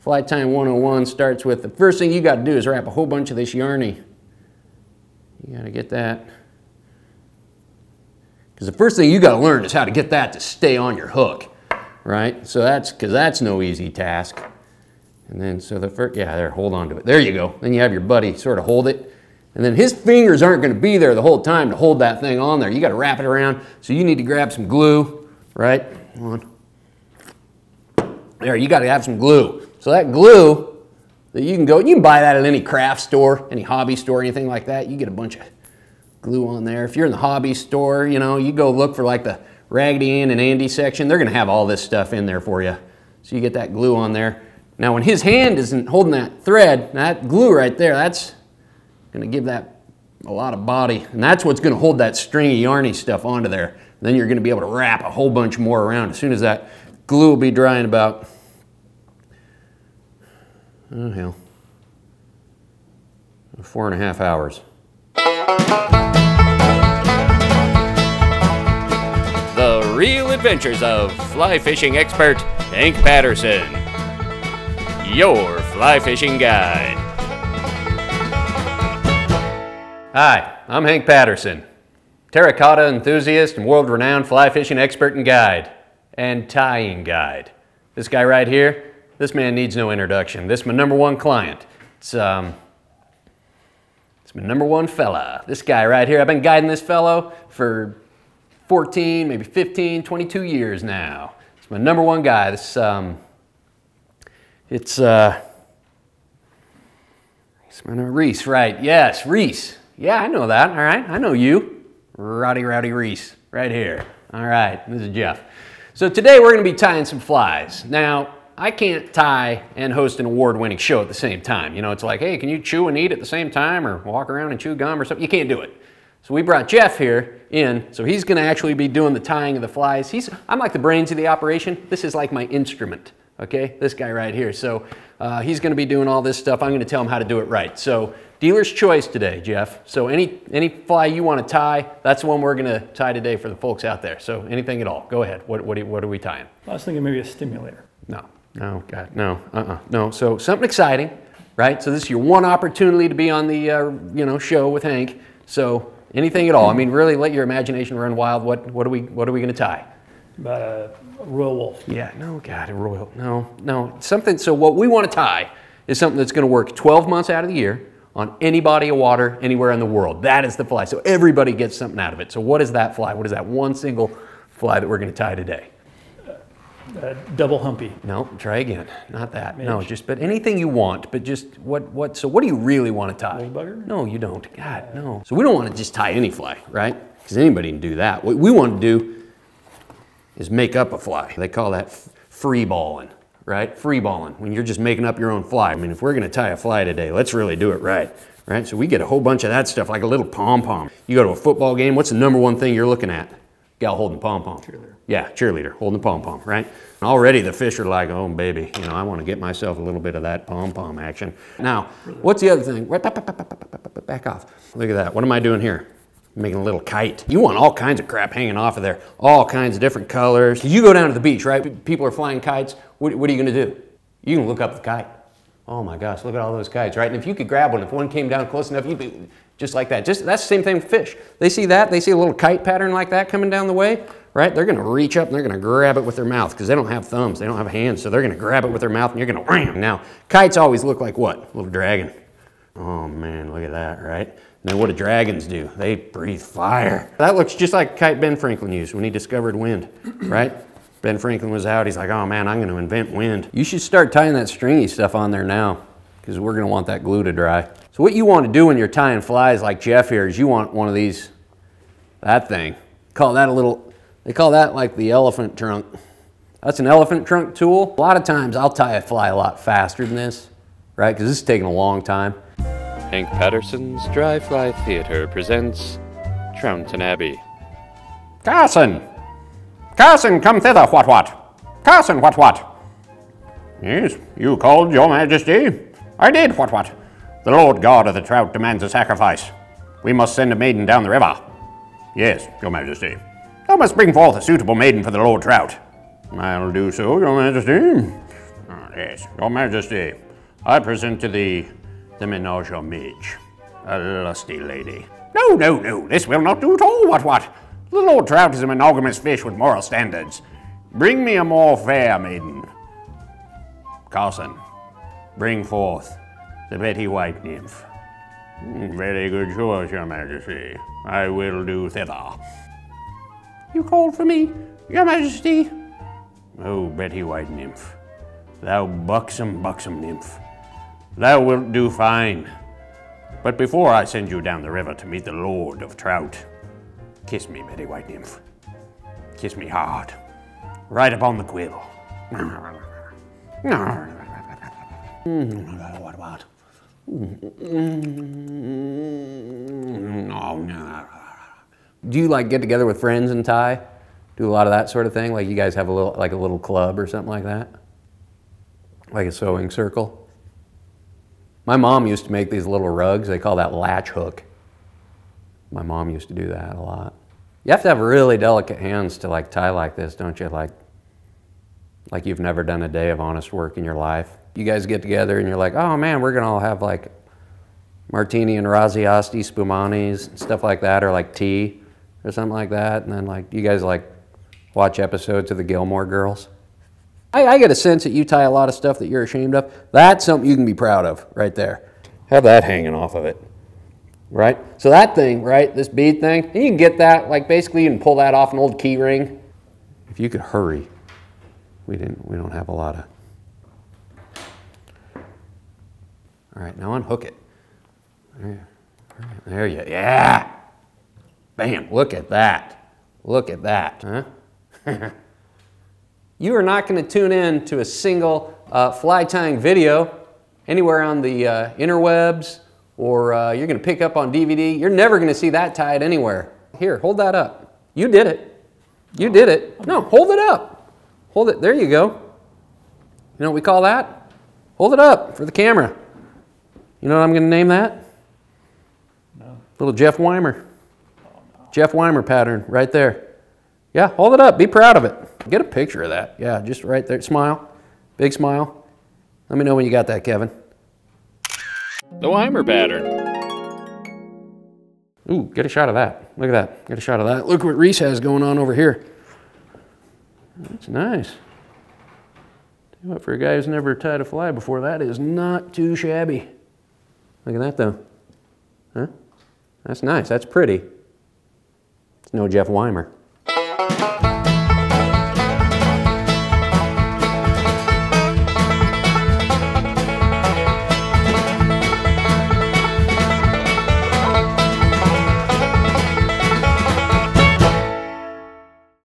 Fly tying 101 starts with the first thing you got to do is wrap a whole bunch of this yarny. You got to get that. Because the first thing you got to learn is how to get that to stay on your hook, right? So that's no easy task. And then, so the first, yeah, there, hold on to it. There you go. Then you have your buddy sort of hold it. And then his fingers aren't going to be there the whole time to hold that thing on there. You got to wrap it around. So you need to grab some glue, right? One. There, you got to have some glue. So that glue that you can buy that at any craft store, any hobby store, anything like that. You get a bunch of glue on there. If you're in the hobby store, you know, you go look for like the Raggedy Ann and Andy section. They're going to have all this stuff in there for you. So you get that glue on there. Now when his hand isn't holding that thread, that glue right there, that's going to give that a lot of body. And that's what's going to hold that stringy, yarny stuff onto there. And then you're going to be able to wrap a whole bunch more around. As soon as that glue will be dry in about, oh hell, 4.5 hours. The real adventures of fly fishing expert Hank Patterson, your fly fishing guide. Hi, I'm Hank Patterson, terracotta enthusiast and world-renowned fly fishing expert and guide, and tying guide. This guy right here, this man needs no introduction. This is my #1 client. It's my #1 fella. This guy right here, I've been guiding this fellow for 14, maybe 15, 22 years now. It's my #1 guy. This, it's my name, Reese, right? Yes, Reese. Yeah, I know that, all right. I know you. Rowdy Reese, right here. All right, this is Jeff. So today we're gonna be tying some flies. Now, I can't tie and host an award-winning show at the same time. You know, it's like, hey, can you chew and eat at the same time or walk around and chew gum or something? You can't do it. So we brought Jeff here in, so he's gonna actually be doing the tying of the flies. I'm like the brains of the operation. This is like my instrument, okay? This guy right here. So he's gonna be doing all this stuff. I'm gonna tell him how to do it right. So dealer's choice today, Jeff. So any fly you wanna tie, that's the one we're gonna tie today for the folks out there. So anything at all, go ahead. What are we tying? I was thinking maybe a stimulator. No, God, no, no. So something exciting, right? So this is your one opportunity to be on the, you know, show with Hank. So anything at all. I mean, really let your imagination run wild. What are we gonna tie? About a royal wolf. Yeah, no, God, a royal, no. Something, so what we wanna tie is something that's gonna work 12 months out of the year on any body of water, anywhere in the world. That is the fly. So everybody gets something out of it. So what is that fly? What is that one single fly that we're gonna tie today? Double humpy. No, try again. Not that. Midge. No, but anything you want, but just so what do you really want to tie? Ladybugger? No, you don't. God, no. So we don't want to just tie any fly, right? Because anybody can do that. What we want to do is make up a fly. They call that free balling, right? Free balling, when you're just making up your own fly. I mean, if we're going to tie a fly today, let's really do it right, right? So we get a whole bunch of that stuff, like a little pom-pom. You go to a football game, what's the #1 thing you're looking at? Gal holding pom-pom. Cheerleader. Yeah, cheerleader, holding the pom-pom, right? And already the fish are like, oh, baby, you know, I want to get myself a little bit of that pom-pom action. Now, what's the other thing? Back off. Look at that. What am I doing here? Making a little kite. You want all kinds of crap hanging off of there, all kinds of different colors. You go down to the beach, right? People are flying kites. What are you going to do? You can look up the kite. Oh my gosh, look at all those kites, right? And if you could grab one, if one came down close enough, you'd be just like that. That's the same thing with fish. They see that, they see a little kite pattern like that coming down the way, right? They're gonna reach up and they're gonna grab it with their mouth because they don't have thumbs, they don't have hands, so they're gonna grab it with their mouth and you're gonna wham. Now, kites always look like what? A little dragon. Oh man, look at that, right? And then what do dragons do? They breathe fire. That looks just like a kite Ben Franklin used when he discovered wind, right? Ben Franklin was out, he's like, oh man, I'm gonna invent wind. You should start tying that stringy stuff on there now because we're gonna want that glue to dry. So what you want to do when you're tying flies like Jeff here is you want one of these, that thing. Call that a little, they call that like the elephant trunk. That's an elephant trunk tool. A lot of times I'll tie a fly a lot faster than this, right? Because this is taking a long time. Hank Patterson's Dry Fly Theater presents Trounton Abbey. Carson! Carson, come thither, what? Carson, what? Yes, you called, your majesty? I did, what? The Lord God of the trout demands a sacrifice. We must send a maiden down the river. Yes, your majesty. Thou must bring forth a suitable maiden for the Lord Trout. I'll do so, your majesty. Yes, Your Majesty, I present to thee the menage a midge, a lusty lady. No, no, no, this will not do at all, what? The Lord Trout is a monogamous fish with moral standards. Bring me a more fair maiden. Carson, bring forth the Betty White nymph. Very good choice, Your Majesty. I will do thither. You called for me, Your Majesty? Oh, Betty White nymph, thou buxom nymph, thou wilt do fine. But before I send you down the river to meet the Lord of Trout, kiss me, Betty White nymph. Kiss me hard, right upon the quill. What about? Do you like get together with friends and tie? Do a lot of that sort of thing? Like you guys have a little club or something like that? Like a sewing circle? My mom used to make these little rugs. They call that latch hook. My mom used to do that a lot. You have to have really delicate hands to like tie like this, don't you? Like you've never done a day of honest work in your life. You guys get together and you're like, oh man, we're gonna all have like martini and Razziasti spumanis and stuff like that, or like tea or something like that. And then like you guys like watch episodes of the Gilmore Girls. I get a sense that you tie a lot of stuff that you're ashamed of. That's something you can be proud of right there. Have that hanging off of it, right? So that thing, right, this bead thing, you can get that, like basically you can pull that off an old key ring. If you could hurry, we don't have a lot of. All right, now unhook it. There you, yeah. Bam, look at that. Look at that, huh? You are not going to tune in to a single fly tying video anywhere on the interwebs, or you're going to pick up on DVD. You're never going to see that tied anywhere. Here, hold that up. You did it. You did it. No, hold it up. Hold it. There you go. You know what we call that? Hold it up for the camera. You know what I'm going to name that? No. Little Jeff Weimer. Oh, no. Jeff Weimer pattern right there. Yeah, hold it up. Be proud of it. Get a picture of that. Yeah, just right there. Smile. Big smile. Let me know when you got that, Kevin. The Weimer pattern. Ooh, get a shot of that. Look at that. Get a shot of that. Look what Reese has going on over here. That's nice. Tell you what, for a guy who's never tied a fly before, that is not too shabby. Look at that, though. Huh? That's nice. That's pretty. It's no Jeff Weimer.